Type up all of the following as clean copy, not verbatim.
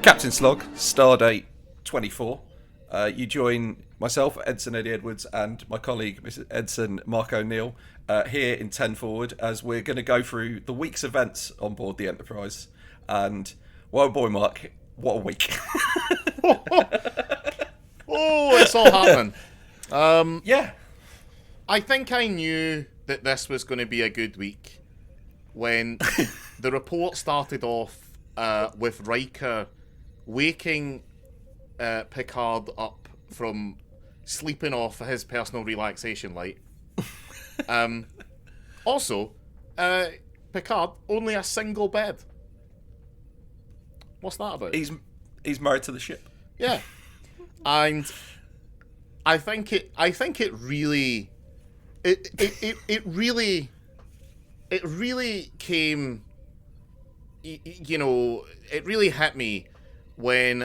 Captain Slog, Stardate 24. You join myself, Edson Eddie Edwards, and my colleague, Mr. Edson Mark O'Neill, here in 10 Forward, as we're going to go through the week's events on board the Enterprise. And, well, boy, Mark, what a week. Oh, it's all happening. Yeah. I think I knew that this was going to be a good week when the report started off with Riker waking Picard up from sleeping off his personal relaxation light. Also, Picard, only a single bed. What's that about? He's married to the ship. Yeah. And I think it really it really came, you know, it really hit me when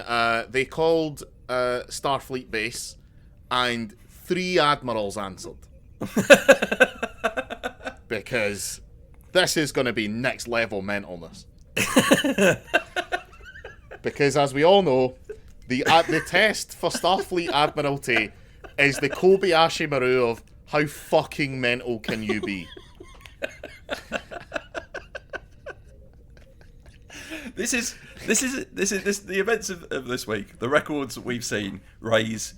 they called Starfleet Base and 3 admirals answered. Because this is going to be next level mentalness. Because as we all know, the test for Starfleet Admiralty is the Kobayashi Maru of how fucking mental can you be. This is the events of this week. The records that we've seen raise.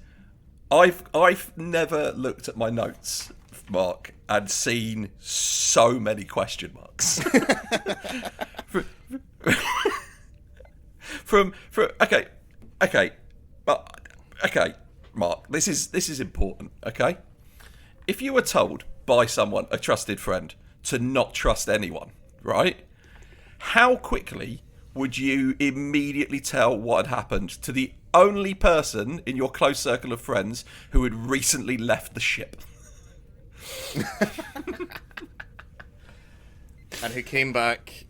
I've never looked at my notes, Mark, and seen so many question marks. Okay, Mark, this is important, okay? If you were told by someone, a trusted friend, to not trust anyone, right? How quickly would you immediately tell what had happened to the only person in your close circle of friends who had recently left the ship? And who came back,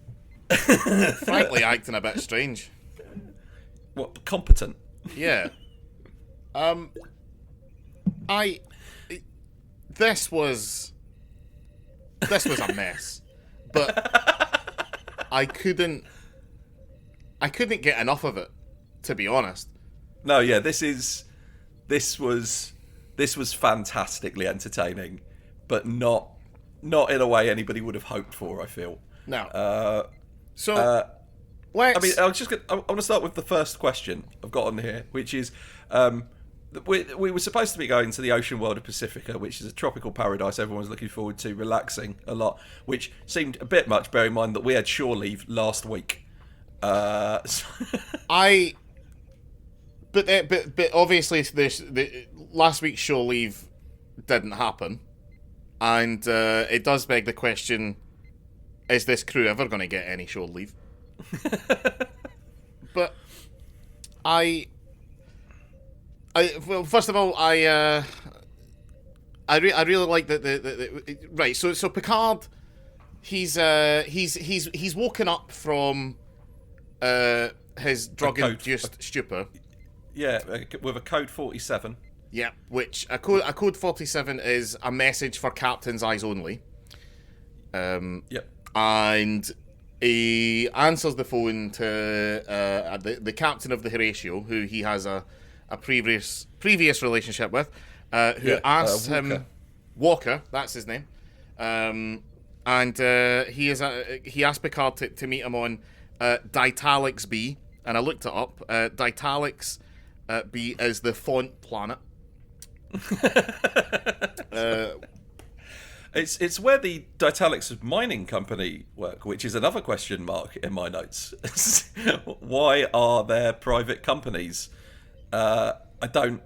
frankly, acting a bit strange. What, competent? Yeah. This was a mess, but I couldn't get enough of it, to be honest. No, yeah, this was fantastically entertaining, but not in a way anybody would have hoped for, I feel. No. I mean, I want to start with the first question I've got on here, which is, we were supposed to be going to the ocean world of Pacifica, which is a tropical paradise everyone's looking forward to, relaxing a lot, which seemed a bit much, bear in mind that we had shore leave last week. But obviously the last week's shore leave didn't happen, and it does beg the question: is this crew ever going to get any shore leave? But well, first of all, I really like the right. So Picard, he's woken up from his drug-induced stupor. Yeah, with a code 47. Yeah, which a code 47 is a message for captain's eyes only. Yep. And he answers the phone to the captain of the Horatio, who he has a previous relationship with, who asks him, Walker, that's his name, and he asked Picard to meet him on Ditalix B, and I looked it up. Ditalix B is the font planet. It's where the Ditalix mining company work, which is another question mark in my notes. Why are there private companies? I don't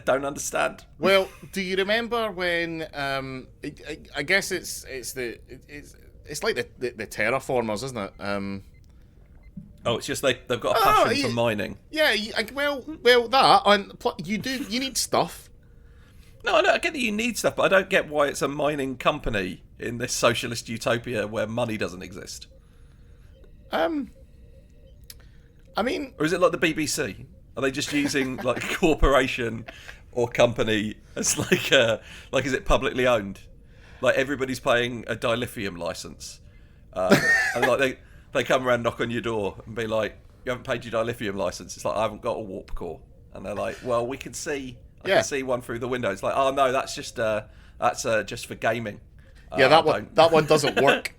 understand. Well, do you remember when? I guess it's like the terraformers, isn't it? Oh, it's just they've got a passion for mining. Yeah, well, that and you need stuff. No, I get that you need stuff, but I don't get why it's a mining company in this socialist utopia where money doesn't exist. I mean, or is it like the BBC? Are they just using like corporation or company as like is it publicly owned? Like everybody's paying a dilithium license, and like They come around, knock on your door, and be like, "You haven't paid your dilithium license." It's like, "I haven't got a warp core," and they're like, "Well, we can see. I can see one through the window." It's like, "Oh no, that's just for gaming." Yeah, that one doesn't work.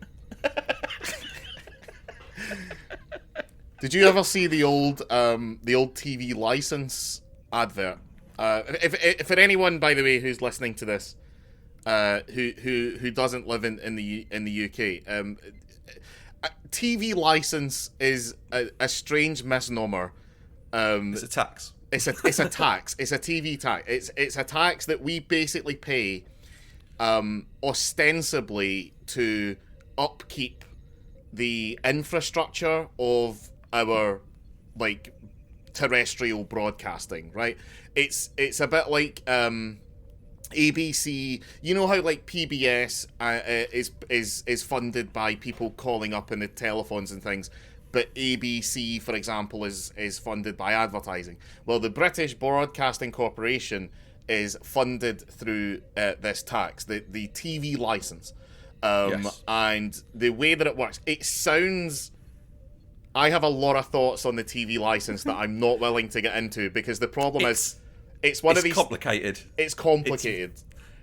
Did you ever see the old TV license advert? If for anyone, by the way, who's listening to this, who doesn't live in the UK, TV license is a strange misnomer. It's a tax. It's a tax. It's a TV tax. It's a tax that we basically pay, ostensibly to upkeep the infrastructure of our like terrestrial broadcasting, right? It's a bit like ABC. You know how like PBS is funded by people calling up in the telephones and things, but ABC, for example, is funded by advertising. Well, the British Broadcasting Corporation is funded through this tax, the TV license. Yes. And the way that it works, it sounds... I have a lot of thoughts on the TV license that I'm not willing to get into, because the problem is it's one of these... complicated. It's complicated.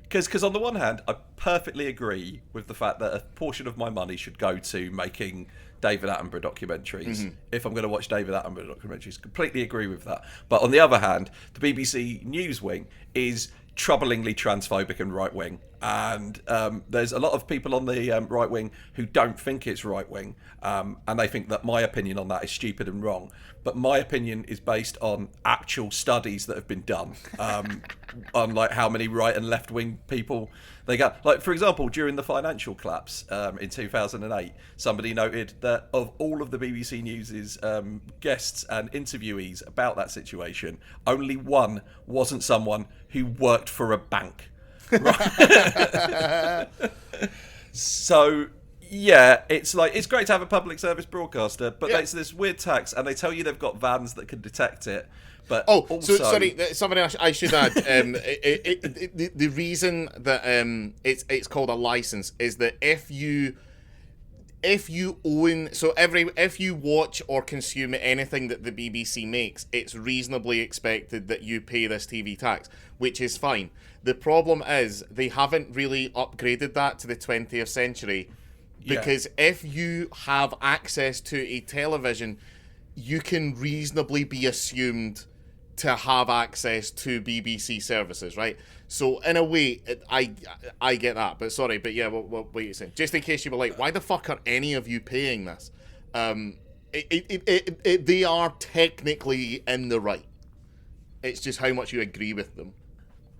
Because on the one hand, I perfectly agree with the fact that a portion of my money should go to making David Attenborough documentaries. If I'm going to watch David Attenborough documentaries, completely agree with that. But on the other hand, the BBC News wing is troublingly transphobic and right wing, and there's a lot of people on the right wing who don't think it's right wing, and they think that my opinion on that is stupid and wrong. But my opinion is based on actual studies that have been done on like how many right and left wing people they got. Like, for example, during the financial collapse in 2008, somebody noted that of all of the BBC News's guests and interviewees about that situation, only one wasn't someone who worked for a bank. Right? So yeah, it's like, it's great to have a public service broadcaster, but it's this weird tax, and they tell you they've got vans that can detect it. But also... so sorry, something I should add. The reason that it's called a license is that if you own, so if you watch or consume anything that the BBC makes, it's reasonably expected that you pay this TV tax, which is fine. The problem is they haven't really upgraded that to the 20th century, because if you have access to a television, you can reasonably be assumed to have access to BBC services, right? So in a way, I get that, but sorry, but yeah, what are you saying? Just in case you were like, why the fuck are any of you paying this? They are technically in the right. It's just how much you agree with them.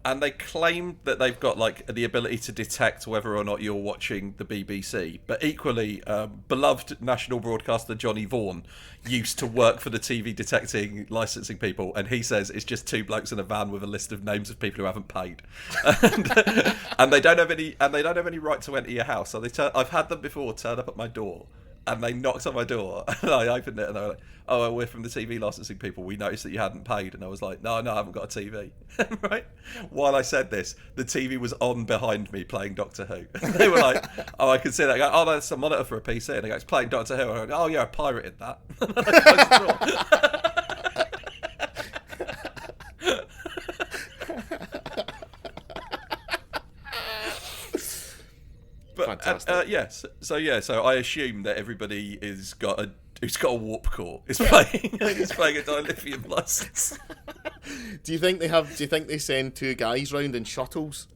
And they claim that they've got like the ability to detect whether or not you're watching the BBC. But equally, beloved national broadcaster Johnny Vaughan used to work for the TV detecting licensing people, and he says it's just two blokes in a van with a list of names of people who haven't paid, and they don't have any right to enter your house. So I've had them before turn up at my door. And they knocked on my door, and I opened it, and they were like, "Oh, well, we're from the TV licensing people. We noticed that you hadn't paid." And I was like, "No, I haven't got a TV." Right? While I said this, the TV was on behind me playing Doctor Who. And they were like, "Oh, I can see that." I go, "Oh, that's a monitor for a PC." And I go, "It's playing Doctor Who." And I go, "Oh, yeah, I pirated that." And I closed the door. Fantastic. So I assume that everybody who's got a warp core is playing a dilithium license. Do you think they send two guys round in shuttles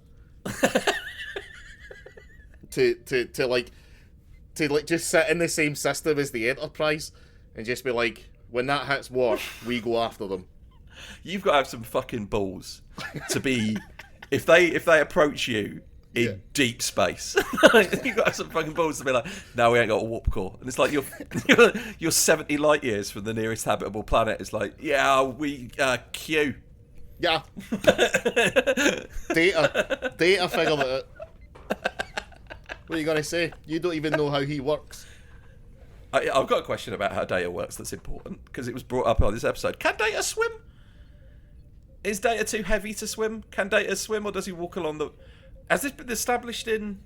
to just sit in the same system as the Enterprise and just be like, when that hits warp, we go after them? You've got to have some fucking balls to be if they approach you in deep space. You've got some fucking balls to be like, no, we ain't got a warp core. And it's like you're 70 light years from the nearest habitable planet. It's like, yeah, we Q. Yeah. Data figured it out. What are you gonna say? You don't even know how he works. I've got a question about how Data works that's important, because it was brought up on this episode. Can Data swim? Is Data too heavy to swim? Can Data swim, or does he walk along the... Has this been established in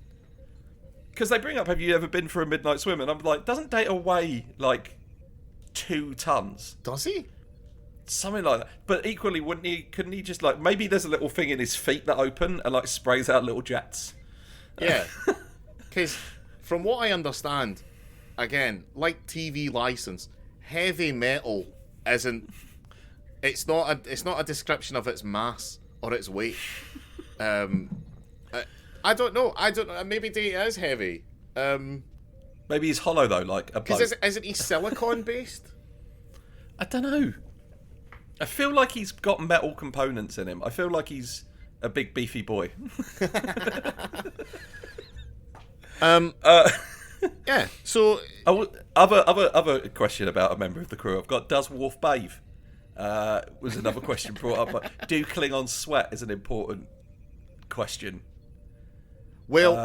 because they bring up, have you ever been for a midnight swim? And I'm like, doesn't Data weigh like 2 tons? Does he? Something like that. But equally, couldn't he just like, maybe there's a little thing in his feet that open and like sprays out little jets? Yeah. Because from what I understand, again, like TV license, heavy metal isn't. It's not a description of its mass or its weight. I don't know. Maybe Data is heavy. Maybe he's hollow though, like a boat. Because isn't he silicon based? I don't know. I feel like he's got metal components in him. I feel like he's a big beefy boy. Yeah. So other question about a member of the crew I've got: does Worf bathe? Was another question brought up. But do Klingons sweat? Is an important question. Well,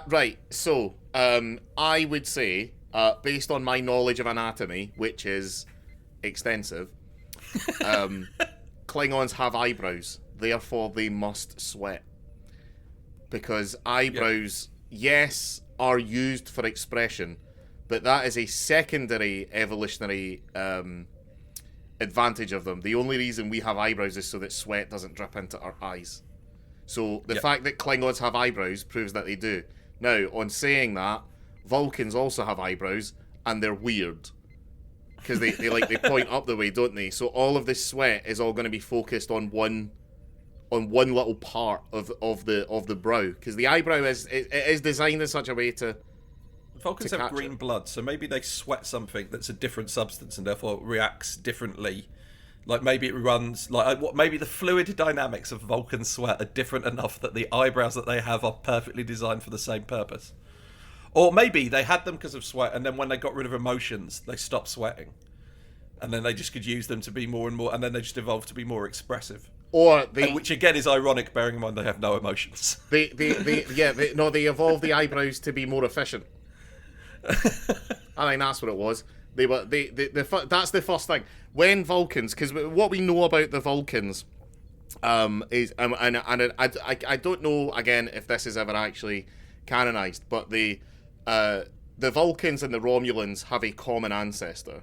right. So, I would say, based on my knowledge of anatomy, which is extensive, Klingons have eyebrows. Therefore, they must sweat. Because eyebrows, yes, are used for expression, but that is a secondary evolutionary advantage of them. The only reason we have eyebrows is so that sweat doesn't drip into our eyes. So the fact that Klingons have eyebrows proves that they do. Now, on saying that, Vulcans also have eyebrows, and they're weird. Because they point up the way, don't they? So all of this sweat is all going to be focused on one little part of the brow. Because the eyebrow is designed in such a way to... Vulcans have green blood, so maybe they sweat something that's a different substance and therefore reacts differently. Like maybe it runs maybe the fluid dynamics of Vulcan sweat are different enough that the eyebrows that they have are perfectly designed for the same purpose. Or maybe they had them because of sweat, and then when they got rid of emotions, they stopped sweating, and then they just could use them to be more and more, and then they just evolved to be more expressive. Which again is ironic, bearing in mind they have no emotions. They evolved the eyebrows to be more efficient. I think that's what it was. That's the first thing. When Vulcans, because what we know about the Vulcans is, and I don't know again if this is ever actually canonized, but the Vulcans and the Romulans have a common ancestor,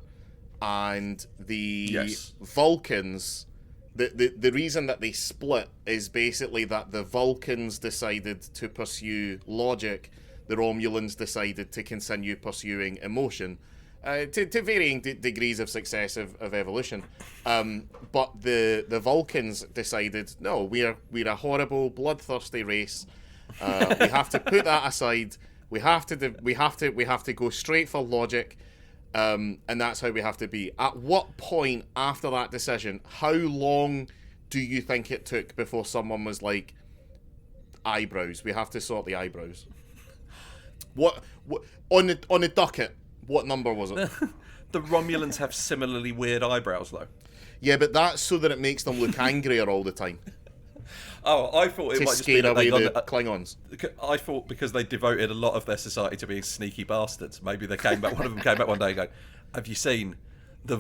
and the Vulcans. The reason that they split is basically that the Vulcans decided to pursue logic, the Romulans decided to continue pursuing emotion. To varying degrees of success of evolution, but the Vulcans decided, no, we're a horrible, bloodthirsty race. We have to put that aside. We have to go straight for logic, and that's how we have to be. At what point after that decision, how long do you think it took before someone was like, eyebrows? We have to sort the eyebrows. What on the docket? What number was it? The Romulans have similarly weird eyebrows, though. Yeah, but that's so that it makes them look angrier all the time. Oh, I thought it might just be that away the Klingons. I thought because they devoted a lot of their society to being sneaky bastards, maybe they came back. One of them came back one day and go, "Have you seen the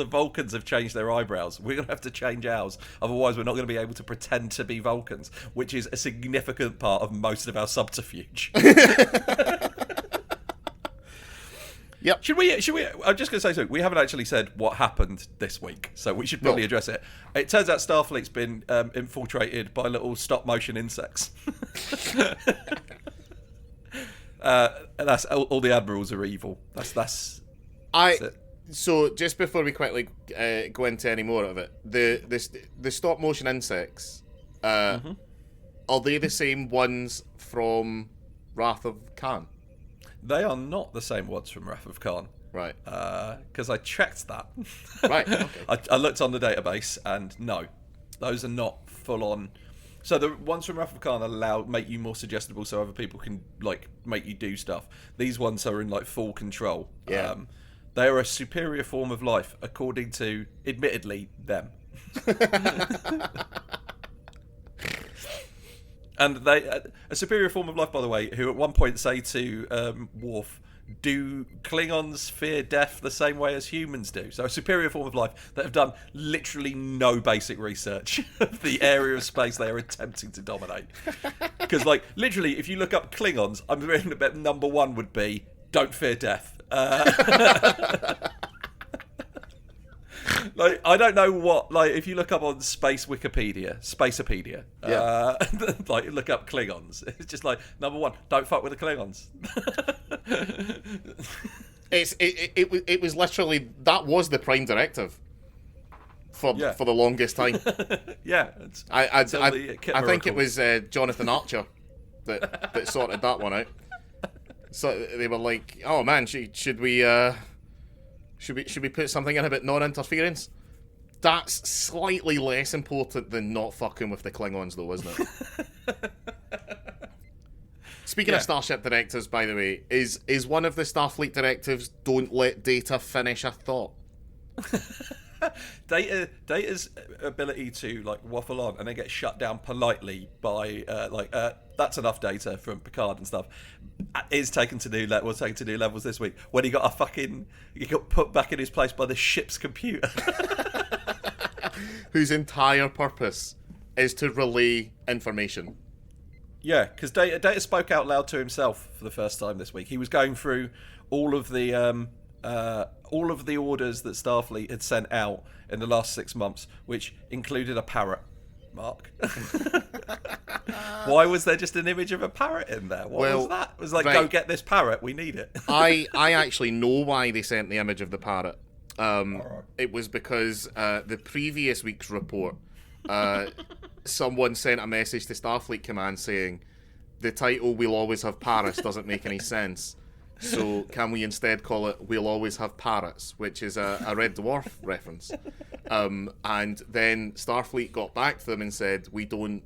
Vulcans have changed their eyebrows? We're going to have to change ours. Otherwise, we're not going to be able to pretend to be Vulcans," which is a significant part of most of our subterfuge. Yep. Should we? I'm just going to say something. We haven't actually said what happened this week, so we should probably address it. It turns out Starfleet's been infiltrated by little stop-motion insects. That's all. The admirals are evil. That's it. So just before we quickly go into any more of it, the stop-motion insects are they the same ones from Wrath of Khan? They are not the same ones from Wrath of Khan. Right. Because I checked that. Right, okay. I looked on the database, and no, those are not full on. So the ones from Wrath of Khan make you more suggestible, so other people can make you do stuff. These ones are in full control. Yeah. They are a superior form of life, according to, admittedly, them. And they, a superior form of life, by the way, who at one point say to Worf, "Do Klingons fear death the same way as humans do?" So a superior form of life that have done literally no basic research of the area of space they are attempting to dominate. Because, like, literally, if you look up Klingons, I'm reading that number one would be "Don't fear death." Like, I don't know what. Like, if you look up on Space Wikipedia, Spaceopedia, like, look up Klingons. It's just like number one: don't fuck with the Klingons. It was literally, that was the Prime Directive for the longest time. Yeah, I think it was Jonathan Archer that sorted that one out. So they were like, "Oh man, should we put something in about non-interference?" That's slightly less important than not fucking with the Klingons, though, isn't it? Speaking of Starship directives, by the way, is one of the Starfleet directives don't let Data finish a thought? Data's ability to, like, waffle on and then get shut down politely by that's enough, Data, from Picard and stuff, is taken to new levels this week when he got put back in his place by the ship's computer. Whose entire purpose is to relay information. Yeah, because Data spoke out loud to himself for the first time this week. He was going through all of the orders that Starfleet had sent out in the last 6 months, which included a parrot. Mark, why was there just an image of a parrot in there? What was that? It was like, go get this parrot. We need it. I actually know why they sent the image of the parrot. It was because the previous week's report, someone sent a message to Starfleet Command saying the title "We'll Always Have Parrots" doesn't make any sense. So can we instead call it "We'll Always Have Parrots," which is a Red Dwarf reference. And then Starfleet got back to them and said, we don't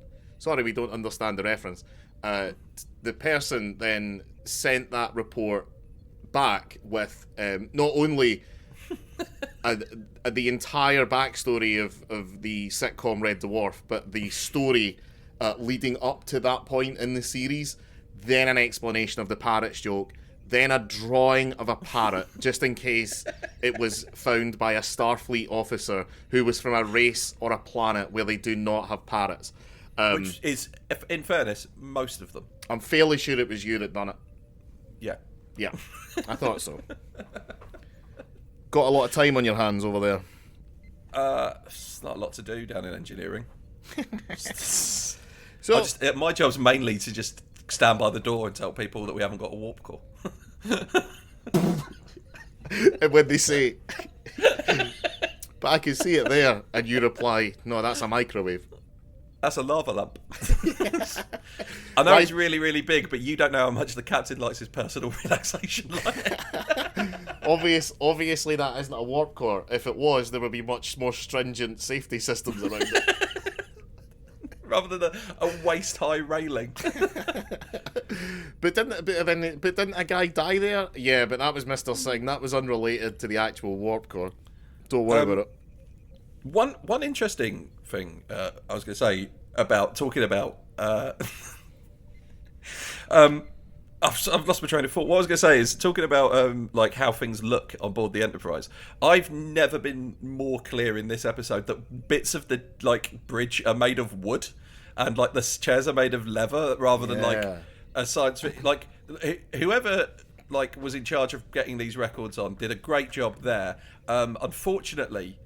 understand the reference. The person then sent that report back with not only the entire backstory of the sitcom Red Dwarf, but the story leading up to that point in the series, then an explanation of the parrots joke, then a drawing of a parrot, just in case it was found by a Starfleet officer who was from a race or a planet where they do not have parrots. Which is, in fairness, most of them. I'm fairly sure it was you that done it. Yeah. Yeah, I thought so. Got a lot of time on your hands over there. It's not a lot to do down in engineering. So my job's mainly to just stand by the door and tell people that we haven't got a warp core. And when they say, but I can see it there, and you reply, no, that's a microwave. That's a lava lamp. I know it's really, really big, but you don't know how much the captain likes his personal relaxation light. Obviously, that isn't a warp core. If it was, there would be much more stringent safety systems around it. Rather than a waist-high railing. But didn't a guy die there? Yeah, but that was Mr. Singh. That was unrelated to the actual warp core. Don't worry about it. One interesting thing I was going to say about talking about. I've lost my train of thought. What I was going to say is talking about like how things look on board the Enterprise. I've never been more clear in this episode that bits of the like bridge are made of wood, and like the chairs are made of leather rather than like a science. Like whoever like was in charge of getting these records on did a great job there. Unfortunately,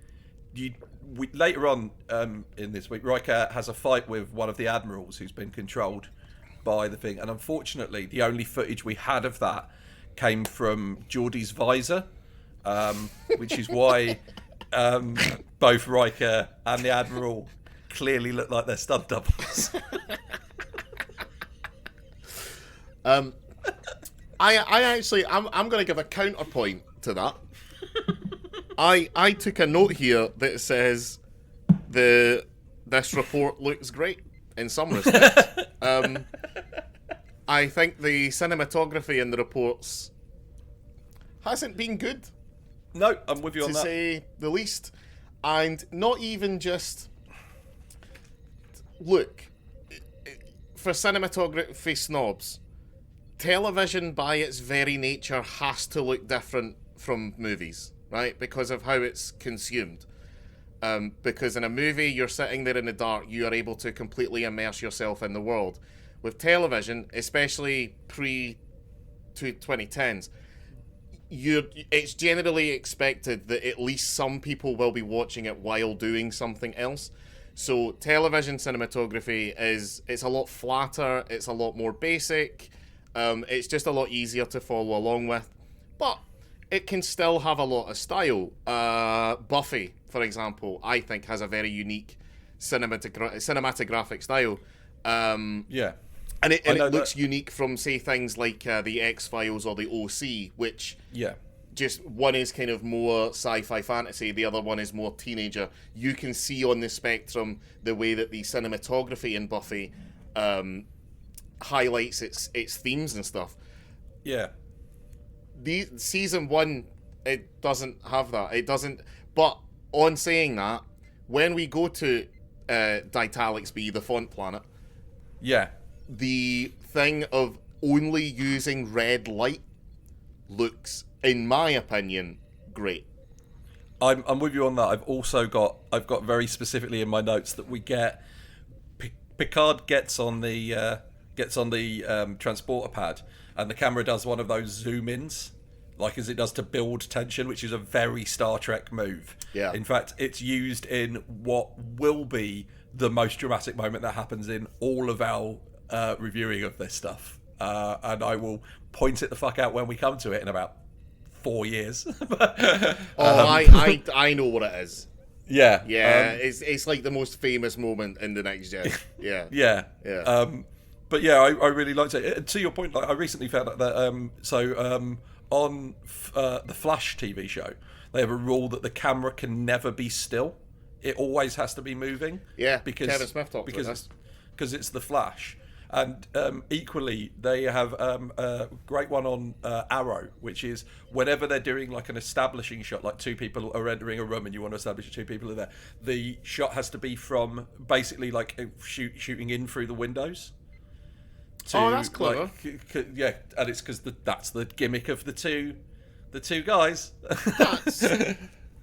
later on in this week, Riker has a fight with one of the admirals who's been controlled by the thing, and unfortunately the only footage we had of that came from Geordie's visor, which is why both Riker and the Admiral clearly look like they're stunt doubles. I'm going to give a counterpoint to that. I took a note here that says this report looks great in some respects. I think the cinematography in the reports hasn't been good. No, I'm with you on that. To say the least. And not even just... Look, for cinematography snobs, television by its very nature has to look different from movies, right? Because of how it's consumed. Because in a movie, you're sitting there in the dark, you are able to completely immerse yourself in the world. with television, especially pre-2010s, it's generally expected that at least some people will be watching it while doing something else. So television cinematography it's a lot flatter, it's a lot more basic, it's just a lot easier to follow along with, but it can still have a lot of style. Buffy, for example, I think has a very unique cinematographic style. Yeah. And it looks unique from, say, things like the X-Files or the OC, which just one is kind of more sci-fi fantasy, the other one is more teenager. You can see on the spectrum the way that the cinematography in Buffy highlights its themes and stuff. Yeah. The season 1, it doesn't have that. It doesn't. But on saying that, when we go to Ditalics B, the font planet, the thing of only using red light looks, in my opinion, great. I'm with you on that. I've got very specifically in my notes that we get Picard gets on the transporter pad, and the camera does one of those zoom ins, like as it does to build tension, which is a very Star Trek move. Yeah. In fact, it's used in what will be the most dramatic moment that happens in all of our reviewing of this stuff, and I will point it the fuck out when we come to it in about 4 years. I know what it is. Yeah. It's like the most famous moment in The Next Gen. Yeah. Yeah. But yeah, I really liked it. To your point, like I recently found out that on the Flash TV show, they have a rule that the camera can never be still. It always has to be moving. Yeah. Because Kevin Smith talked about because it's the Flash. And equally, they have a great one on Arrow, which is whenever they're doing like an establishing shot, like two people are entering a room and you want to establish two people are there, the shot has to be from basically like shooting in through the windows. That's clever. Yeah, and it's because that's the gimmick of the two guys.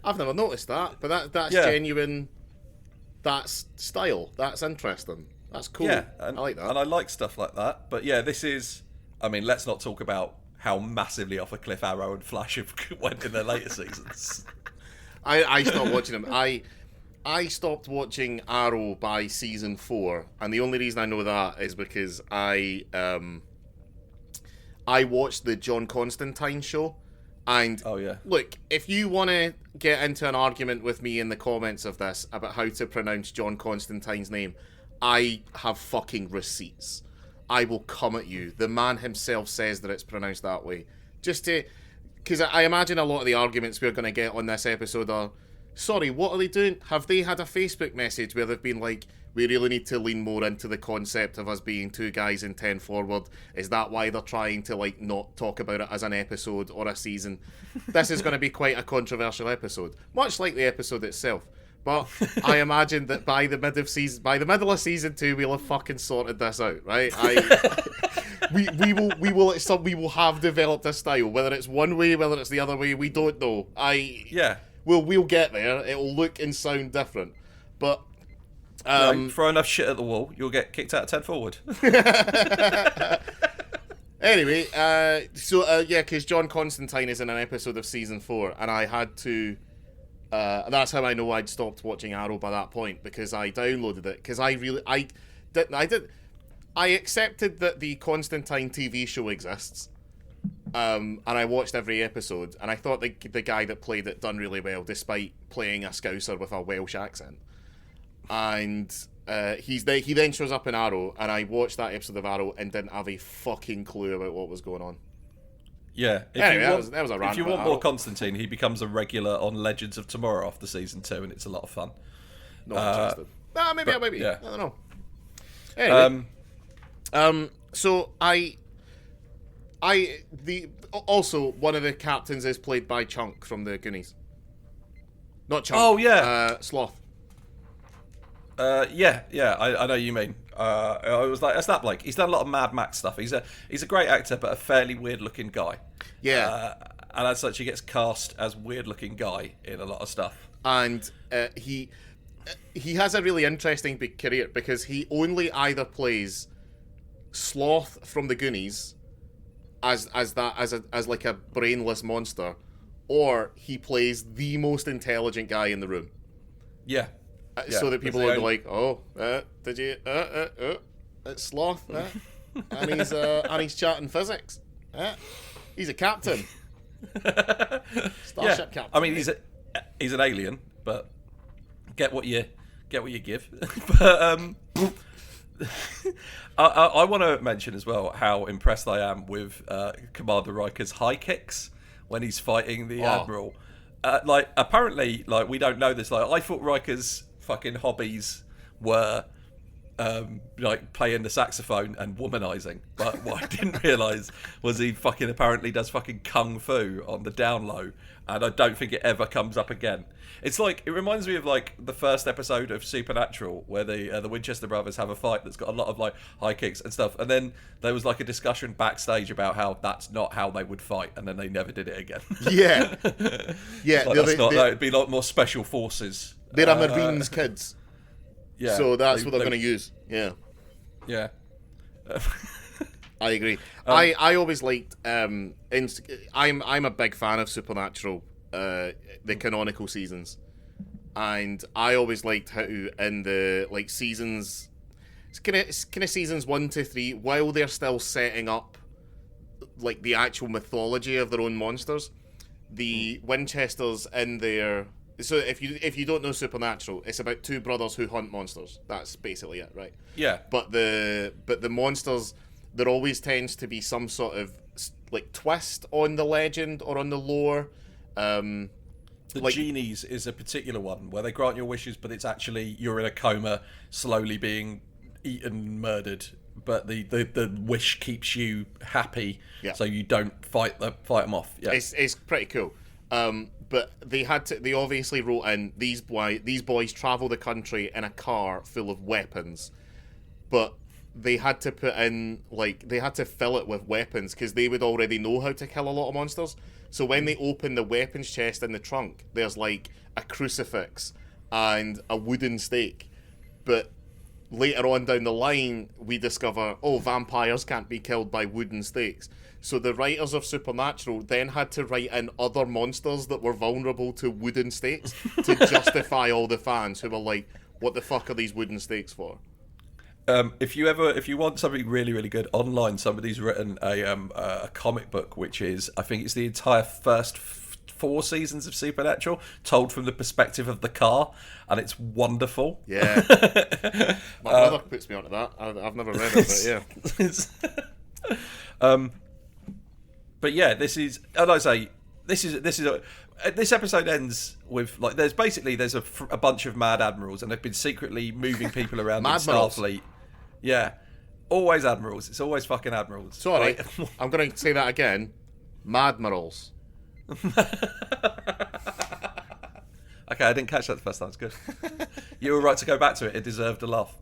I've never noticed that, but that's genuine. That's style. That's interesting. That's cool. Yeah, I like that. And I like stuff like that. But yeah, this is... I mean, let's not talk about how massively off a cliff Arrow and Flash have went in their later seasons. I stopped watching them. I stopped watching Arrow by season 4, and the only reason I know that is because I watched the John Constantine show. And look, if you want to get into an argument with me in the comments of this about how to pronounce John Constantine's name, I have fucking receipts. I will come at you. The man himself says that it's pronounced that way. Just to... Because I imagine a lot of the arguments we're going to get on this episode are, sorry, what are they doing? Have they had a Facebook message where they've been like, we really need to lean more into the concept of us being two guys in 10 forward? Is that why they're trying to like not talk about it as an episode or a season? This is going to be quite a controversial episode, much like the episode itself. But I imagine that by the middle of season 2, we'll have fucking sorted this out, right? We will have developed a style, whether it's one way, whether it's the other way, we don't know. We'll get there. It'll look and sound different, but throw enough shit at the wall, you'll get kicked out of 10 forward. Anyway, because John Constantine is in an episode of season 4, and I had to. That's how I know I'd stopped watching Arrow by that point, because I downloaded it because I accepted that the Constantine TV show exists, and I watched every episode, and I thought the guy that played it done really well despite playing a Scouser with a Welsh accent, and he then shows up in Arrow, and I watched that episode of Arrow and didn't have a fucking clue about what was going on. Yeah, if you want more Constantine, he becomes a regular on Legends of Tomorrow after season 2, and it's a lot of fun. Not interested. Maybe. Yeah. I don't know. Anyway, so also one of the captains is played by Chunk from the Goonies. Not Chunk. Oh yeah, Sloth. I know you mean. I was like, that's that Blake. He's done a lot of Mad Max stuff. He's a great actor, but a fairly weird looking guy. Yeah. And as such, he gets cast as weird looking guy in a lot of stuff. And he has a really interesting big career because he only either plays Sloth from the Goonies as like a brainless monster, or he plays the most intelligent guy in the room. Yeah. So that people are like, oh, did you? It's Sloth, and he's chatting physics. He's a captain. Starship captain. I mean, he's an alien, but get what you give. But I want to mention as well how impressed I am with Commander Riker's high kicks when he's fighting the Admiral. Like, apparently, like, we don't know this. Like, I thought Riker's fucking hobbies were like playing the saxophone and womanizing, but what I didn't realize was he fucking apparently does fucking kung fu on the down low, and I don't think it ever comes up again. It's like, it reminds me of like the first episode of Supernatural where the Winchester brothers have a fight that's got a lot of like high kicks and stuff, and then there was like a discussion backstage about how that's not how they would fight, and then they never did it again. Yeah. It'd be a lot more special forces. They're Marines kids. Yeah. So that's what they're going to use. Yeah. Yeah. I agree. I always liked. I'm a big fan of Supernatural, the canonical seasons, and I always liked how in the like seasons, it's kind of seasons 1 to 3, while they're still setting up like the actual mythology of their own monsters, the Winchesters in their. So if you don't know Supernatural, it's about two brothers who hunt monsters. That's basically it, right? Yeah. But the monsters, there always tends to be some sort of like twist on the legend or on the lore. The genies is a particular one where they grant your wishes, but it's actually you're in a coma, slowly being eaten, murdered. But the wish keeps you happy, so you don't fight them off. Yeah, it's pretty cool. But they obviously wrote in these boys travel the country in a car full of weapons, but they had to put in they had to fill it with weapons because they would already know how to kill a lot of monsters. So when they open the weapons chest in the trunk, there's like a crucifix and a wooden stake. But later on down the line, we discover, vampires can't be killed by wooden stakes. So the writers of Supernatural then had to write in other monsters that were vulnerable to wooden stakes to justify all the fans who were like, what the fuck are these wooden stakes for? If you want something really, really good online, somebody's written a comic book, which is, I think it's the entire first 4 seasons of Supernatural told from the perspective of the car, and it's wonderful. Yeah. My brother puts me onto that. I've never read it, but yeah. But yeah, this is, and I say, this episode ends with like there's a bunch of mad admirals, and they've been secretly moving people around in Starfleet. Yeah, always admirals. It's always fucking admirals. Sorry, I'm going to say that again. Madmirals. Okay, I didn't catch that the first time. It's good. You were right to go back to it. It deserved a laugh.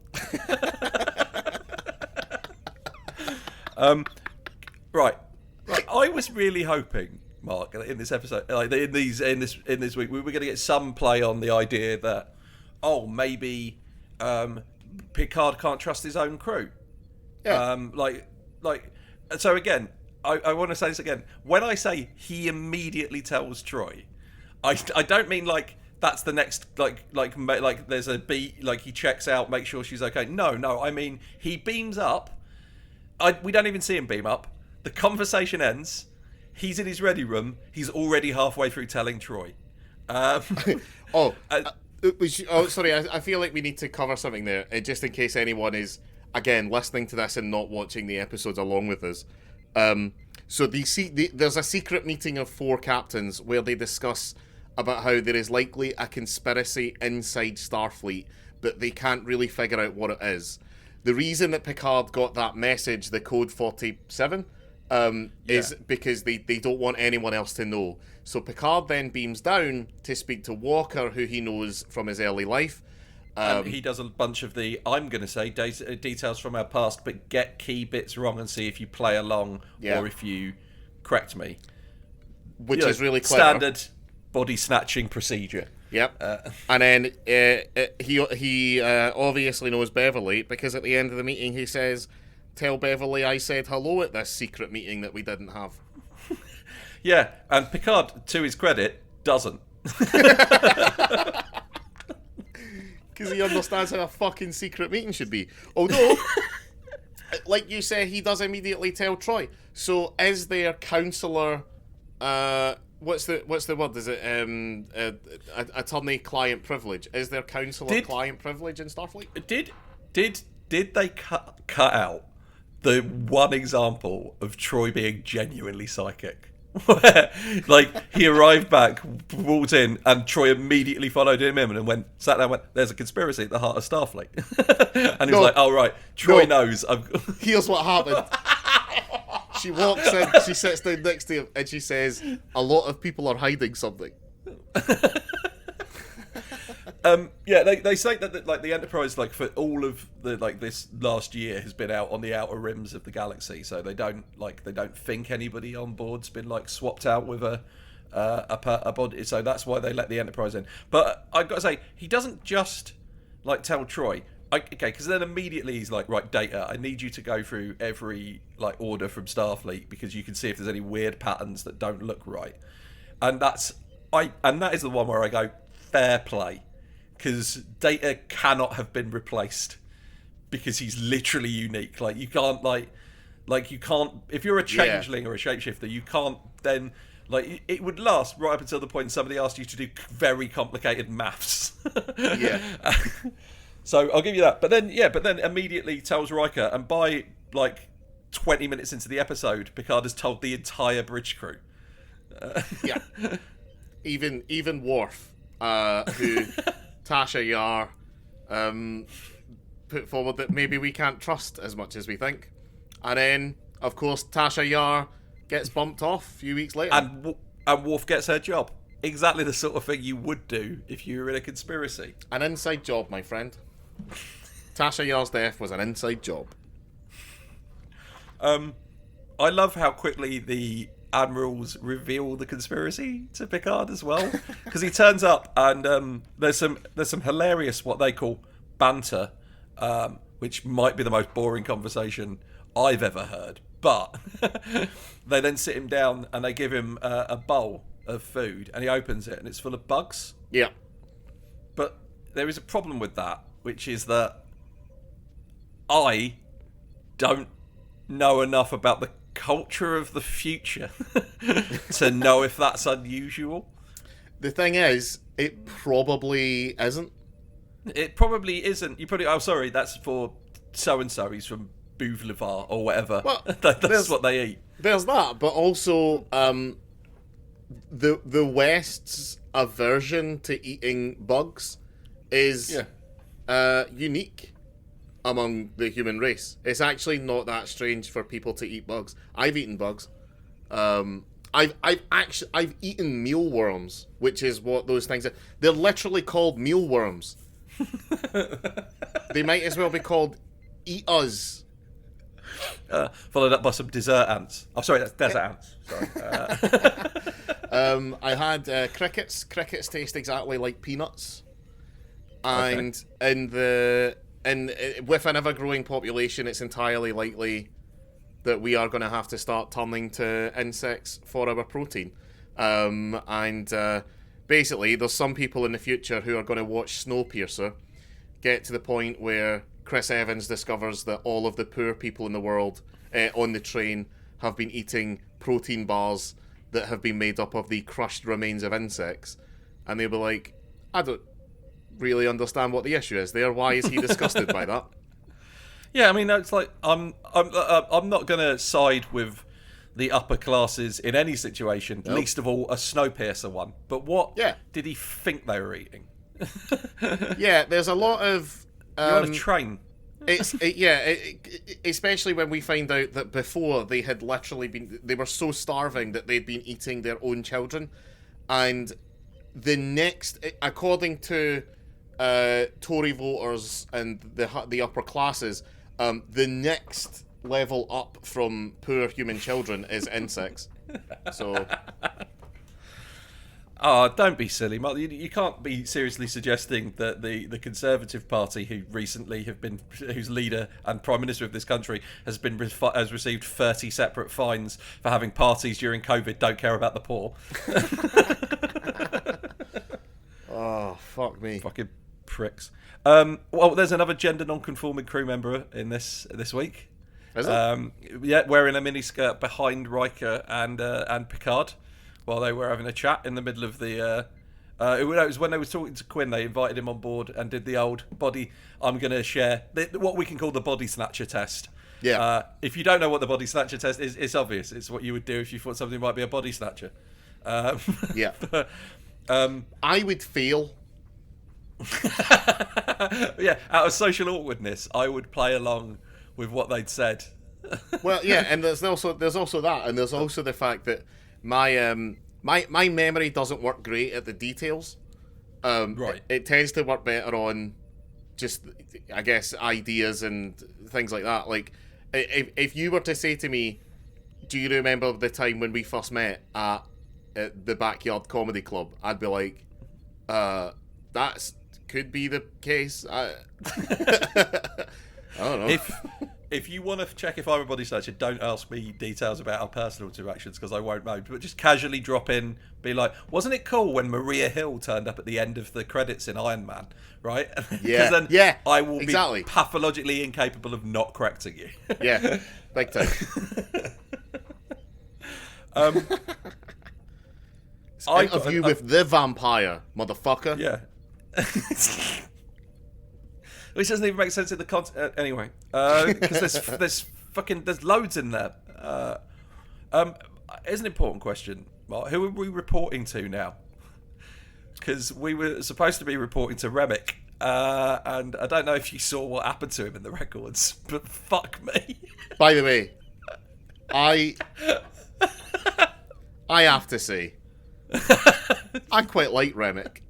Right. I was really hoping, Mark, in this episode, like in this week, we were going to get some play on the idea that, maybe Picard can't trust his own crew. Yeah. So again, I want to say this again. When I say he immediately tells Troy, I don't mean like that's the next like there's a beat, like he checks out, make sure she's okay. No, I mean he beams up. We don't even see him beam up. The conversation ends. He's in his ready room. He's already halfway through telling Troy. Sorry. I feel like we need to cover something there, just in case anyone is again listening to this and not watching the episodes along with us. So there's a secret meeting of 4 captains where they discuss about how there is likely a conspiracy inside Starfleet, but they can't really figure out what it is. The reason that Picard got that message, the code 47, is because they don't want anyone else to know. So Picard then beams down to speak to Walker, who he knows from his early life. And he does a bunch of the, I'm going to say, details from our past, but get key bits wrong and see if you play along or if you correct me. Which is really clever. Standard body snatching procedure. Yep. And then he obviously knows Beverly, because at the end of the meeting he says, tell Beverly I said hello at this secret meeting that we didn't have. Yeah, and Picard, to his credit, doesn't. Because he understands how a fucking secret meeting should be. Although, like you say, he does immediately tell Troy. So is there counselor? What's the word? Is it attorney-client privilege? Is there counselor-client privilege in Starfleet? Did they cut out the one example of Troy being genuinely psychic? Where, like, he arrived back, walked in, and Troy immediately followed him in and sat down and went, there's a conspiracy at the heart of Starfleet. And he was like, oh, right, Troy knows. Here's what happened. She walks in, she sits down next to him, and she says, a lot of people are hiding something. Yeah, they say that like the Enterprise, like for all of the like this last year, has been out on the outer rims of the galaxy, so they don't think anybody on board's been like swapped out with a body. So that's why they let the Enterprise in. But I've got to say, he doesn't just like tell Troy. Okay, because then immediately he's like, right, Data, I need you to go through every like order from Starfleet because you can see if there's any weird patterns that don't look right, and that is the one where I go, fair play. Because Data cannot have been replaced because he's literally unique. Like you can't you can't, if you're a changeling or a shapeshifter, you can't then like it would last right up until the point somebody asked you to do very complicated maths. Yeah. So I'll give you that. But then immediately tells Riker, and by like 20 minutes into the episode, Picard has told the entire bridge crew. Yeah. Even Worf, who Tasha Yar put forward that maybe we can't trust as much as we think. And then, of course, Tasha Yar gets bumped off a few weeks later. And Worf gets her job. Exactly the sort of thing you would do if you were in a conspiracy. An inside job, my friend. Tasha Yar's death was an inside job. I love how quickly the admirals reveal the conspiracy to Picard as well, because he turns up and there's some hilarious what they call banter, which might be the most boring conversation I've ever heard. But they then sit him down and they give him a bowl of food, and he opens it and it's full of bugs. Yeah. But there is a problem with that, which is that I don't know enough about the culture of the future to know if that's unusual. The thing is, it probably isn't. It probably isn't. You probably, oh sorry, that's for so and so. He's from Bouvlevar or whatever. Well, that's what they eat. There's that, but also the West's aversion to eating bugs is unique among the human race. It's actually not that strange for people to eat bugs. I've eaten bugs. I've eaten mealworms, which is what those things are. They're literally called mealworms. They might as well be called eat us. Followed up by some dessert ants. Oh, sorry, that's desert ants. Sorry. I had crickets. Crickets taste exactly like peanuts, and with an ever-growing population, it's entirely likely that we are going to have to start turning to insects for our protein. Basically, there's some people in the future who are going to watch Snowpiercer get to the point where Chris Evans discovers that all of the poor people in the world on the train have been eating protein bars that have been made up of the crushed remains of insects. And they'll be like, I don't really understand what the issue is there. Why is he disgusted by that? Yeah, I mean, it's like I'm not going to side with the upper classes in any situation, least of all a Snowpiercer one. But what did he think they were eating? Yeah, there's a lot of you're on a train. Especially when we find out that before they had literally they were so starving that they'd been eating their own children, and the next, according to Tory voters and the upper classes, the next level up from poor human children is insects. So Oh, don't be silly, Mark. You can't be seriously suggesting that the Conservative Party, who recently whose leader and Prime Minister of this country has received 30 separate fines for having parties during COVID, don't care about the poor. Oh, fuck me. Fucking pricks. Well, there's another gender non-conforming crew member in this week. Is it? Yeah, wearing a miniskirt behind Riker and Picard while they were having a chat in the middle of the. It was when they were talking to Quinn. They invited him on board and did the old body. I'm going to share what we can call the body snatcher test. Yeah. If you don't know what the body snatcher test is, it's obvious. It's what you would do if you thought something might be a body snatcher. Yeah. But, I would fail. yeah, out of social awkwardness, I would play along with what they'd said. Well, yeah, and there's also that, and there's also the fact that my memory doesn't work great at the details. Right. It tends to work better on just, I guess, ideas and things like that. Like, if you were to say to me, "Do you remember the time when we first met at the Backyard Comedy Club?" I'd be like, "That's could be the case." I don't know. If you want to check if I'm a body snatcher, don't ask me details about our personal interactions because I won't know. But just casually drop in, be like, "Wasn't it cool when Maria Hill turned up at the end of the credits in Iron Man?" Right? Yeah. Then Yeah, I will exactly. be pathologically incapable of not correcting you. Yeah, big time. Interview with the vampire, motherfucker. Yeah. Which doesn't even make sense in the context. Anyway, because there's loads in there. It's an important question, Mark. Who are we reporting to now? Because we were supposed to be reporting to Remick, and I don't know if you saw what happened to him in the records, but fuck me. By the way, I have to say, I quite like Remick.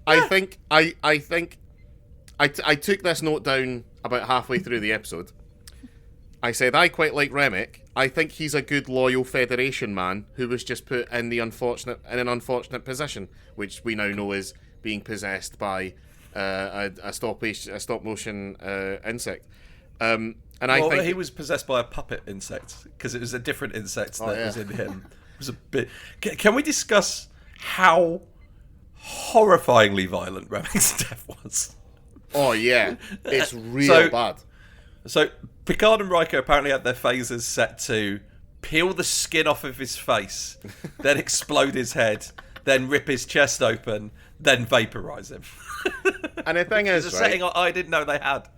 I think I took this note down about halfway through the episode. I said I quite like Remick. I think he's a good loyal Federation man who was just put in an unfortunate position, which we now know is being possessed by a stop motion insect. And I think he was possessed by a puppet insect because it was a different insect that was in him. It was a bit. Can we discuss how horrifyingly violent Remick's death was? Oh yeah, it's real bad. So Picard and Riker apparently had their phasers set to peel the skin off of his face, then explode his head, then rip his chest open, then vaporize him. And the thing is, it's a setting I didn't know they had.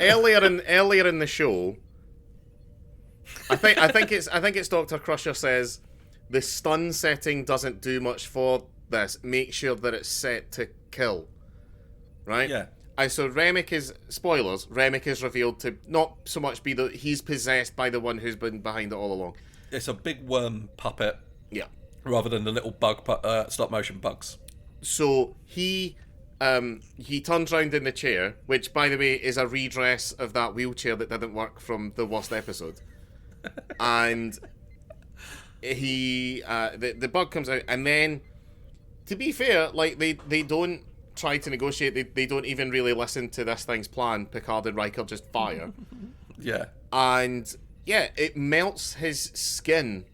Earlier in the show, I think it's Dr. Crusher says the stun setting doesn't do much for this. Make sure that it's set to kill. Right? Yeah. And so Remick is, spoilers, Remick is revealed to not so much be he's possessed by the one who's been behind it all along. It's a big worm puppet. Yeah. Rather than the little bug stop motion bugs. So he turns round in the chair, which by the way is a redress of that wheelchair that didn't work from the worst episode. And the bug comes out, and then to be fair, like they don't try to negotiate. They don't even really listen to this thing's plan. Picard and Riker just fire. Yeah. And yeah, it melts his skin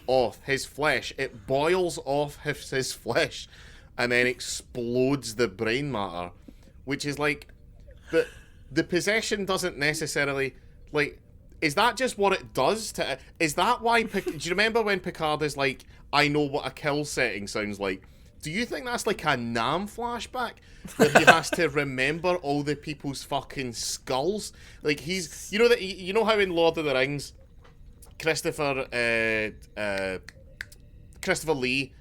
off his flesh. It boils off his flesh and then explodes the brain matter, which is like the possession doesn't necessarily like. Is that just what it does to? Is that why? Do you remember when Picard is like, "I know what a kill setting sounds like"? Do you think that's like a Nam flashback where he has to remember all the people's fucking skulls? Like he's, you know how in Lord of the Rings, Christopher Lee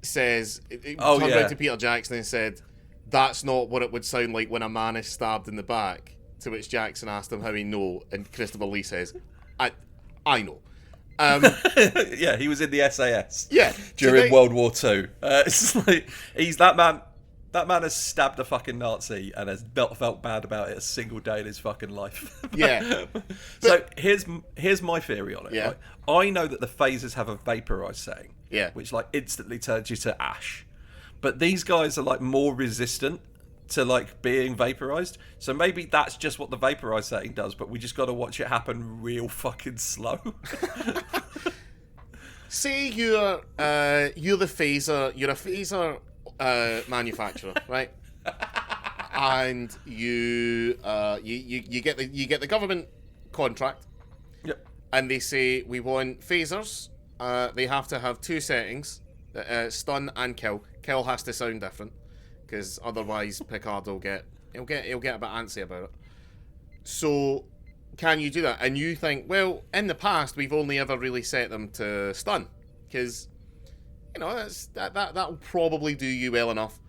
says, turned around to Peter Jackson and said, "That's not what it would sound like when a man is stabbed in the back." To which Jackson asked him how he know, and Christopher Lee says, "I know." Yeah, he was in the SAS. Yeah, during World War II. It's like he's that man. That man has stabbed a fucking Nazi and has felt bad about it a single day in his fucking life. Yeah. So here's my theory on it. Yeah. Right? I know that the phasers have a vaporized setting, Yeah. which like instantly turns you to ash. But these guys are like more resistant to like being vaporized. So maybe that's just what the vaporized setting does, but we just got to watch it happen real fucking slow. Say you're the phaser. You're a phaser manufacturer, right? And you get the government contract, Yep. and they say we want phasers. They have to have two settings: stun and kill. Kill has to sound different, because otherwise Picard will get a bit antsy about it. So, can you do that? And you think, well, in the past we've only ever really set them to stun, because that'll probably do you well enough.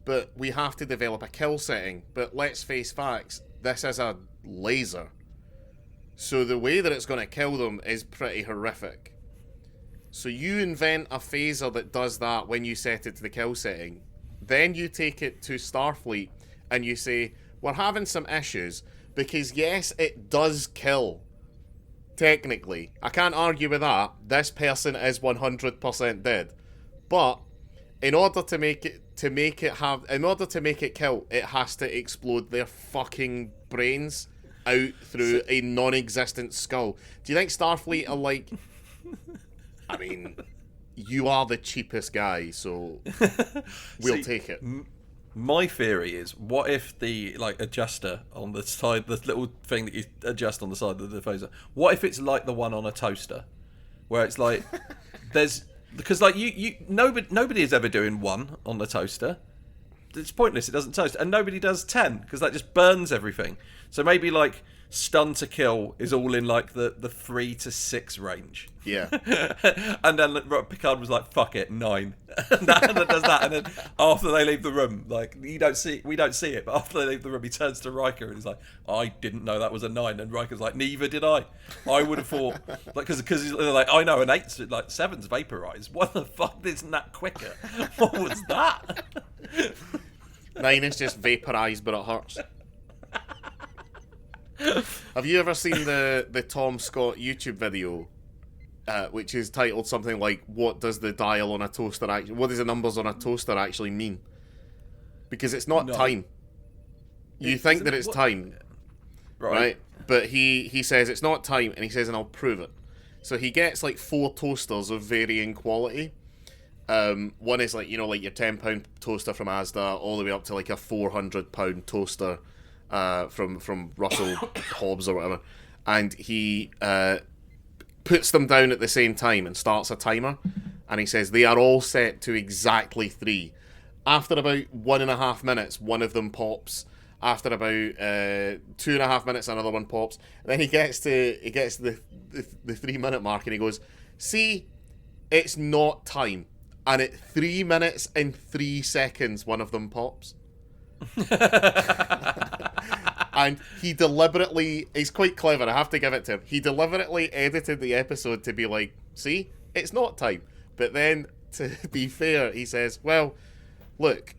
But we have to develop a kill setting. But let's face facts, this is a laser. So the way that it's going to kill them is pretty horrific. So you invent a phaser that does that when you set it to the kill setting. Then you take it to Starfleet and you say, we're having some issues because yes, it does kill. Technically. I can't argue with that. This person is 100% dead. But in order to make it kill, it has to explode their fucking brains out through a non-existent skull. Do you think Starfleet are like, I mean, you are the cheapest guy, so we'll take it. My theory is, what if the adjuster on the side, the little thing that you adjust on the side of the phaser, what if it's like the one on a toaster, where it's like because nobody is ever doing one on the toaster. It's pointless. It doesn't toast, and nobody does 10 because that just burns everything. So maybe like stun to kill is all in like the 3 to 6 range. Yeah. And then Picard was like, "Fuck it, 9." and that does that, and then after they leave the room, like we don't see it, but after they leave the room, he turns to Riker and he's like, "I didn't know that was a 9." And Riker's like, "Neither did I. I would have thought like because they're like, I know an 8's like 7's vaporized. What the fuck? Isn't that quicker? What was that?" 9 is just vaporized, but it hurts. Have you ever seen the Tom Scott YouTube video, which is titled something like "What does the dial on a toaster actually? What does the numbers on a toaster actually mean?" Because it's not time. You think that it's time, right? But he says it's not time, and he says, and I'll prove it. So he gets like 4 toasters of varying quality. One is like your £10 toaster from Asda, all the way up to like a £400 toaster from Russell Hobbs or whatever, and he puts them down at the same time and starts a timer, and he says they are all set to exactly 3. After about 1.5 minutes, one of them pops. After about 2.5 minutes, another one pops. And then he gets the 3-minute mark, and he goes, "See, it's not time." And at 3 minutes and 3 seconds, one of them pops. And he's quite clever, I have to give it to him. He deliberately edited the episode to be like, "See, it's not time." But then, to be fair, he says, "Well, look,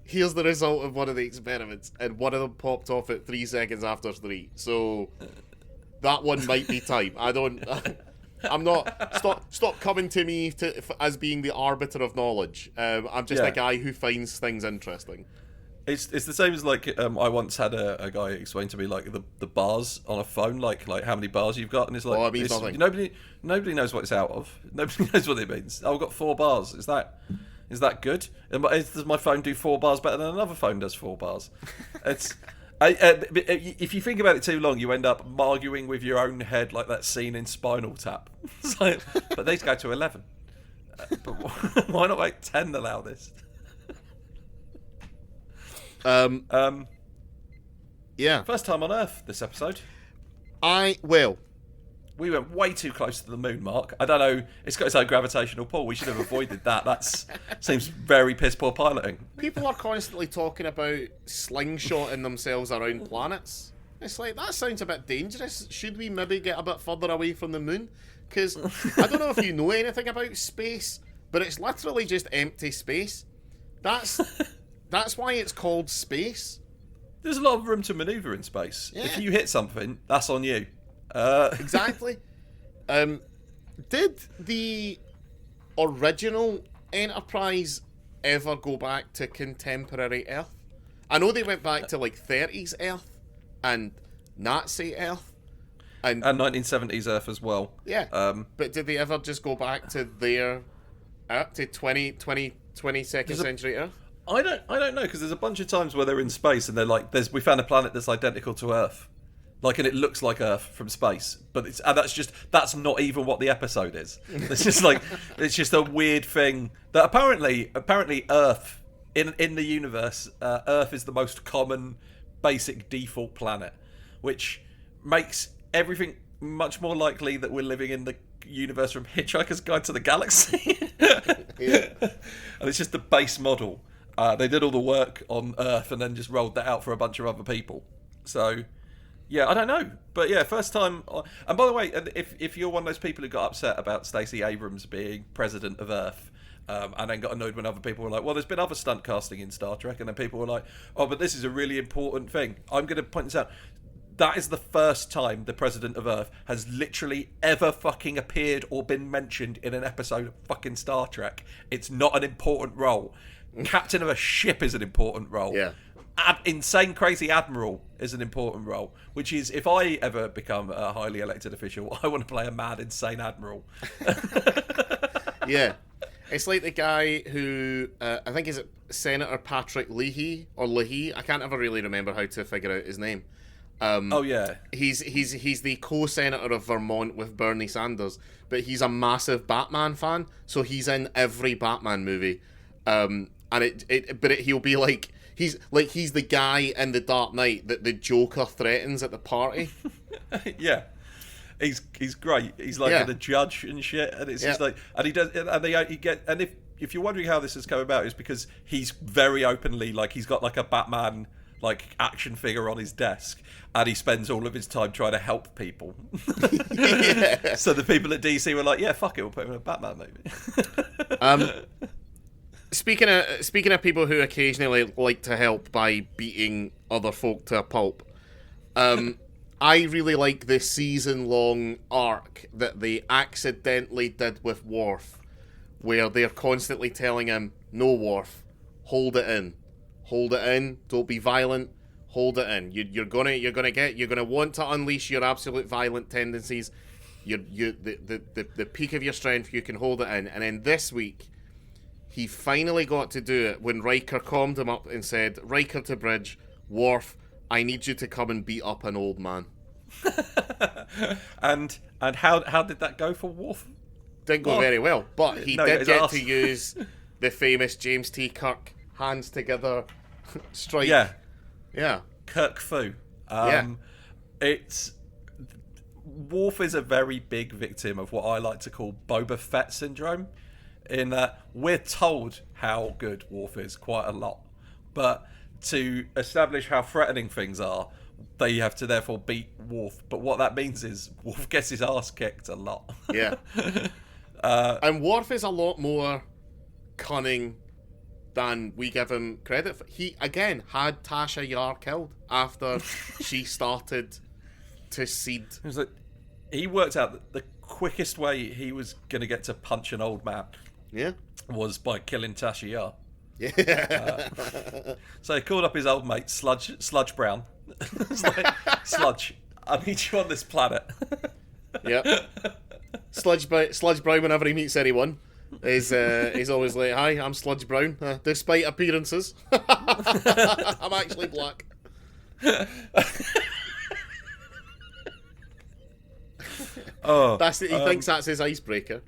here's the result of one of the experiments, and one of them popped off at 3 seconds after 3. So that one might be time. I'm not. Stop coming to me as being the arbiter of knowledge. I'm just a guy who finds things interesting." It's the same as like I once had a guy explain to me like the bars on a phone, like how many bars you've got, and it's like, it means nothing. Nobody knows what it's out of. Nobody knows what it means. I've got 4 bars. Is that good? Does my phone do 4 bars better than another phone does 4 bars? It's if you think about it too long, you end up arguing with your own head, like that scene in Spinal Tap. But these go to 11. But why not make 10 allow this? Yeah. First time on Earth this episode. We went way too close to the moon, Mark. I don't know. It's got its own gravitational pull. We should have avoided that. That seems very piss poor piloting. People are constantly talking about slingshotting themselves around planets. It's like, that sounds a bit dangerous. Should we maybe get a bit further away from the moon? Because I don't know if you know anything about space, but it's literally just empty space. That's why it's called space. There's a lot of room to manoeuvre in space. Yeah. If you hit something, that's on you. Exactly. Did the original Enterprise ever go back to contemporary Earth? I know they went back to like 30s Earth and Nazi Earth and 1970s Earth as well. yeah. But did they ever just go back to their Earth, to 22nd century Earth? I don't know, because there's a bunch of times where they're in space and they're like, we found a planet that's identical to Earth, like, and it looks like Earth from space, but that's not even what the episode is. It's just like, it's just a weird thing that apparently Earth in the universe, Earth is the most common basic default planet, which makes everything much more likely that we're living in the universe from Hitchhiker's Guide to the Galaxy. Yeah. And it's just the base model. They did all the work on Earth and then just rolled that out for a bunch of other people. So, yeah, I don't know. But yeah, first time... And by the way, if you're one of those people who got upset about Stacey Abrams being president of Earth, and then got annoyed when other people were like, well, there's been other stunt casting in Star Trek, and then people were like, oh, but this is a really important thing. I'm going to point this out. That is the first time the president of Earth has literally ever fucking appeared or been mentioned in an episode of fucking Star Trek. It's not an important role. Captain of a ship is an important role. Yeah. Insane Crazy Admiral is an important role, which is, if I ever become a highly elected official, I want to play a mad, insane admiral. Yeah. It's like the guy who, I think is it Senator Patrick Leahy or Leahy? I can't ever really remember how to figure out his name. Oh yeah, he's the co-senator of Vermont with Bernie Sanders, but he's a massive Batman fan, so he's in every Batman movie. He'll be like he's the guy in the Dark Knight that the Joker threatens at the party. Yeah. He's great. He's like the judge and shit, and it's just like, and he does, and he get, and if you're wondering how this has come about, is because he's very openly, like, he's got like a Batman like action figure on his desk, and he spends all of his time trying to help people. Yeah. So the people at DC were like, yeah, fuck it, we'll put him in a Batman movie. Speaking of people who occasionally like to help by beating other folk to a pulp, I really like the season-long arc that they accidentally did with Worf, where they're constantly telling him, "No, Worf, hold it in, don't be violent, hold it in. You're gonna want to unleash your absolute violent tendencies. The peak of your strength, you can hold it in." And then this week, he finally got to do it when Riker calmed him up and said, "Riker to bridge, Worf, I need you to come and beat up an old man." and how did that go for Worf? Didn't go very well, but he did get to use the famous James T. Kirk hands together strike. Yeah. Kirk Fu. It's Worf is a very big victim of what I like to call Boba Fett syndrome, in that we're told how good Worf is quite a lot, but to establish how threatening things are, they have to therefore beat Worf. But what that means is Worf gets his ass kicked a lot. Yeah. And Worf is a lot more cunning than we give him credit for. He, again, had Tasha Yar killed after she started to seed. It was like, he worked out that the quickest way he was going to get to punch an old man was by killing Tasha Yar. Yeah. So he called up his old mate, Sludge Brown. It's like, Sludge, I need you on this planet. Yep. Sludge Brown, whenever he meets anyone, he's always like, "Hi, I'm Sludge Brown. Despite appearances, I'm actually black." He thinks that's his icebreaker.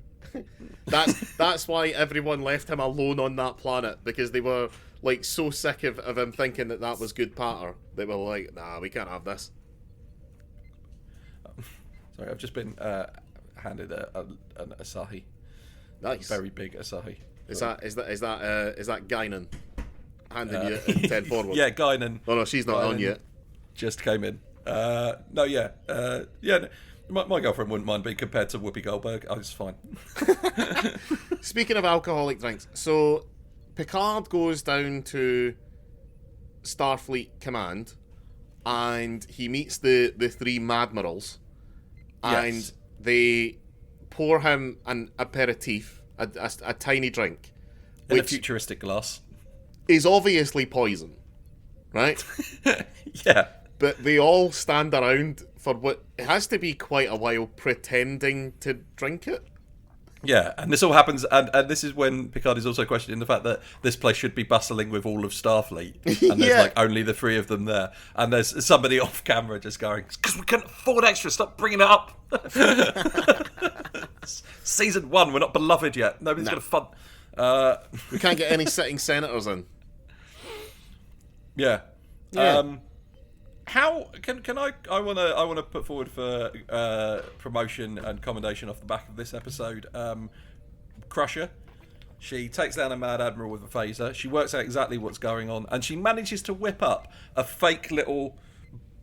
That's why everyone left him alone on that planet, because they were like so sick of him thinking that was good patter. They were like, "Nah, we can't have this." Sorry, I've just been handed an Asahi. Nice, very big Asahi. Is that Guinan handing you a 10 forward? Yeah, Guinan. Oh no, she's not Guinan on yet. Just came in. My girlfriend wouldn't mind being compared to Whoopi Goldberg. Oh, it's fine. Speaking of alcoholic drinks, so Picard goes down to Starfleet Command, and he meets the three Madmirals, and they pour him an aperitif, a tiny drink, In a which futuristic glass. is obviously poison, right? Yeah. But they all stand around for what has to be quite a while pretending to drink it. Yeah, and this all happens, and this is when Picard is also questioning the fact that this place should be bustling with all of Starfleet, and there's Yeah. like only the three of them there, and there's somebody off camera just going, "Because we can't afford extra, stop bringing it up." Season 1, we're not beloved yet. Nobody's gonna fun. We can't get any sitting senators in. Yeah. Yeah. How can I wanna put forward for promotion and commendation off the back of this episode. Crusher. She takes down a Mad Admiral with a phaser. She works out exactly what's going on, and she manages to whip up a fake little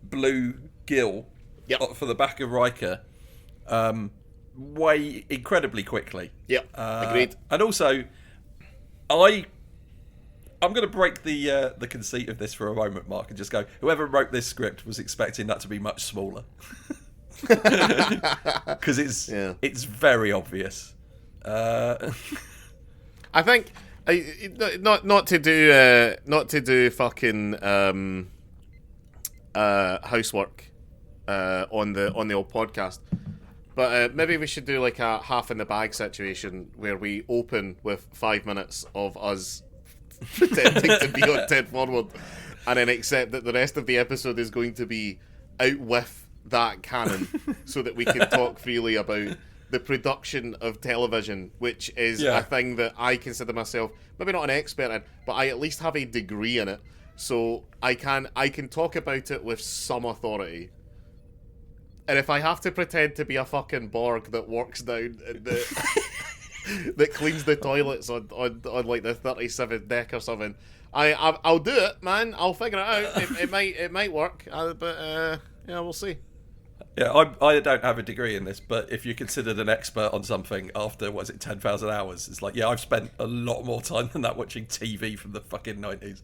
blue gill Yep. for the back of Riker, way incredibly quickly. Yep, agreed. And also, I'm going to break the conceit of this for a moment, Mark, and just go, whoever wrote this script was expecting that to be much smaller. Because it's very obvious. I think not to do fucking housework on the old podcast, but maybe we should do like a half in the bag situation where we open with 5 minutes of us pretending to be on 10 forward, and then accept that the rest of the episode is going to be out with that canon, so that we can talk freely about the production of television, which is a thing that I consider myself maybe not an expert in, but I at least have a degree in it, so I can talk about it with some authority. And if I have to pretend to be a fucking Borg that works down in the that cleans the toilets on like the 37th deck or something, I'll do it, man. I'll figure it out. It might work, but yeah, we'll see. Yeah, I don't have a degree in this, but if you're considered an expert on something after, 10,000 hours, it's like, yeah, I've spent a lot more time than that watching TV from the fucking 90s.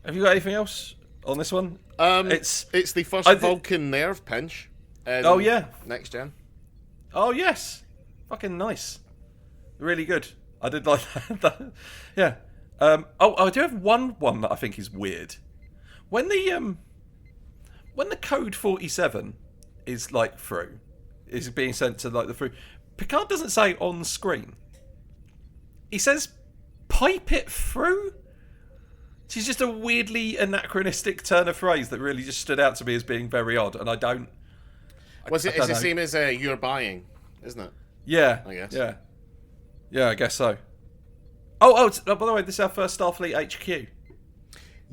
Have you got anything else on this one? It's the first Vulcan nerve pinch. Oh, yeah. Next gen. Oh, yes. Fucking nice. Really good. I did like that. Yeah. I do have one that I think is weird. When the code 47 is like through, is being sent to like the through, Picard doesn't say on screen. He says pipe it through. It's just a weirdly anachronistic turn of phrase that really just stood out to me as being very odd, and I don't. It's the same as you're buying, isn't it? Yeah, I guess. Yeah, I guess so. Oh, by the way, this is our first Starfleet HQ.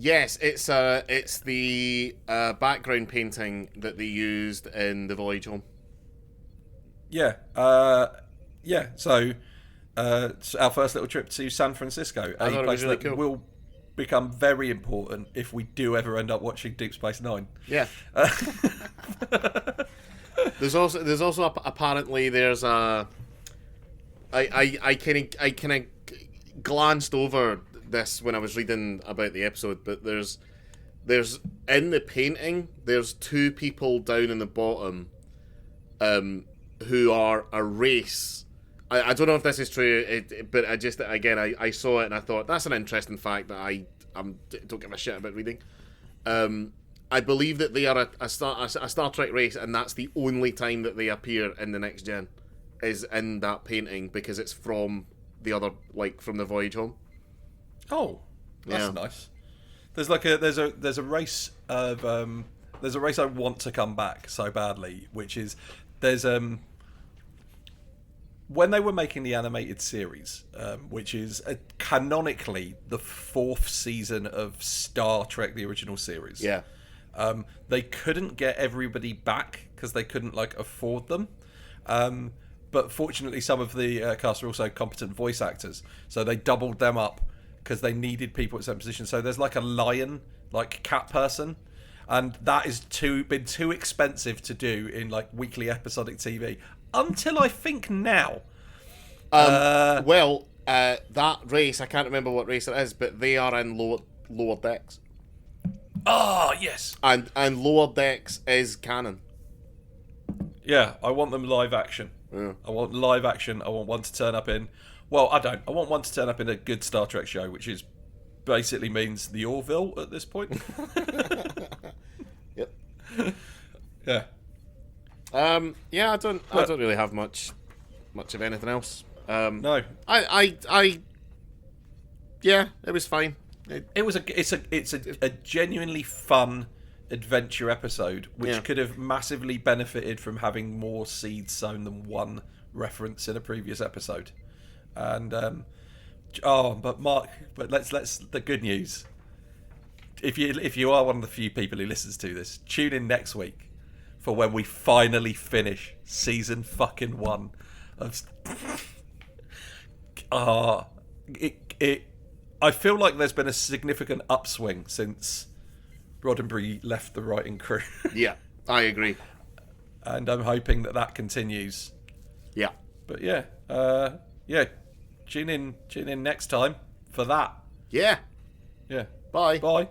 Yes, it's the background painting that they used in the Voyage Home. Yeah, yeah. So, it's our first little trip to San Francisco, a place really that cool. will become very important if we do ever end up watching Deep Space Nine. Yeah. There's also apparently there's a. I kind of glanced over this when I was reading about the episode, but there's in the painting there's two people down in the bottom, who are a race. I don't know if this is true, but I saw it and I thought that's an interesting fact that I don't give a shit about reading. I believe that they are a Star Trek race, and that's the only time that they appear in the Next Gen, is in that painting, because it's from the other, like from the Voyage Home. Oh, that's nice. There's like there's a race of there's a race I want to come back so badly, which is there's when they were making the animated series, which is canonically the 4th season of Star Trek, the original series. Yeah. They couldn't get everybody back because they couldn't afford them. But fortunately, some of the cast are also competent voice actors, so they doubled them up because they needed people at certain positions. So there's like a lion, cat person, and that is been too expensive to do in weekly episodic TV until I think now. That race, I can't remember what race it is, but they are in lower decks. Oh yes, and lower decks is canon. Yeah, I want them live action. Yeah. I want live action. I want one to turn up in. Well, I don't. I want one to turn up in a good Star Trek show, which is basically means the Orville at this point. Yep. Yeah. Yeah, I don't really have much of anything else. No. Yeah, it was fine. It's a genuinely fun adventure episode, which Yeah. could have massively benefited from having more seeds sown than one reference in a previous episode. And but Mark, let's the good news. If you are one of the few people who listens to this, tune in next week for when we finally finish season fucking 1 of. I feel like there's been a significant upswing since Roddenberry left the writing crew, Yeah, I agree. and I'm hoping that continues. Yeah. But yeah, tune in next time for that. Yeah. Yeah, Bye. bye.